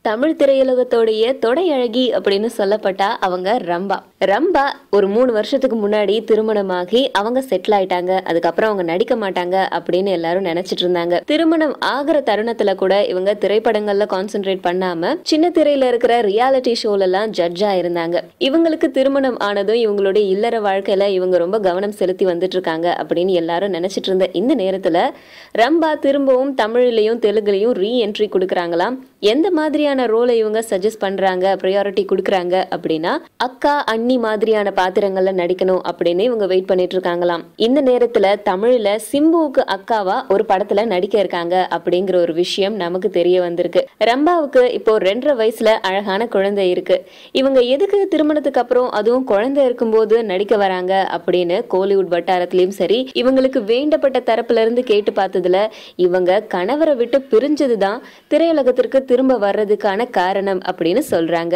தமிழ் திரையுலகத்தோடைய தொடை அழகி அப்படின்னு சொல்லப்பட்டா அவங்க ரம்பா. ரம்பா ஒரு 3 வருஷத்துக்கு முன்னாடி திருமணமாகி அவங்க செட்டில் ஆயிட்டாங்க. அதுக்கப்புறம் அவங்க நடிக்க மாட்டாங்க அப்படின்னு எல்லாரும் நினைச்சிட்டு இருந்தாங்க. திருமணம் ஆகிற தருணத்துல கூட இவங்க திரைப்படங்கள்ல கான்சென்ட்ரேட் பண்ணாம சின்ன திரையில இருக்கிற ரியாலிட்டி ஷோல எல்லாம் ஜட்ஜா இருந்தாங்க. இவங்களுக்கு திருமணம் ஆனதும் இவங்களுடைய இல்லற வாழ்க்கையில இவங்க ரொம்ப கவனம் செலுத்தி வந்துட்டு இருக்காங்க அப்படின்னு எல்லாரும் நினைச்சிட்டு இருந்த இந்த நேரத்துல ரம்பா திரும்பவும் தமிழ்லயும் தெலுங்குலயும் ரீஎன்ட்ரி கொடுக்கறாங்களாம். எந்த மாதிரியான ரோலை இவங்க சஜஸ்ட் பண்றாங்க, ப்ரையாரிட்டி கொடுக்கறாங்க அப்படின்னா அக்கா அண்ணி மாதிரியான பாத்திரங்கள்ல நடிக்கணும் அப்படின்னு இவங்க வெயிட் பண்ணிட்டு இருக்காங்களாம். இந்த நேரத்துல தமிழ்ல சிம்புவுக்கு அக்காவா ஒரு படத்துல நடிக்க இருக்காங்க அப்படிங்கிற ஒரு விஷயம் நமக்கு தெரிய வந்திருக்கு. ரம்பாவுக்கு இப்போ 2.5 வயசுல அழகான குழந்தை இருக்கு. இவங்க எதுக்கு திருமணத்துக்கு அப்புறம் அதுவும் குழந்தை இருக்கும்போது நடிக்க வராங்க அப்படின்னு கோலிவுட் வட்டாரத்திலயும் சரி, இவங்களுக்கு வேண்டப்பட்ட தரப்புல இருந்து கேட்டு பார்த்ததுல இவங்க கணவரை விட்டு பிரிஞ்சதுதான் திரையுலகத்திற்கு திரும்ப வர்றதுக்கான காரணம் அப்படின்னு சொல்றாங்க.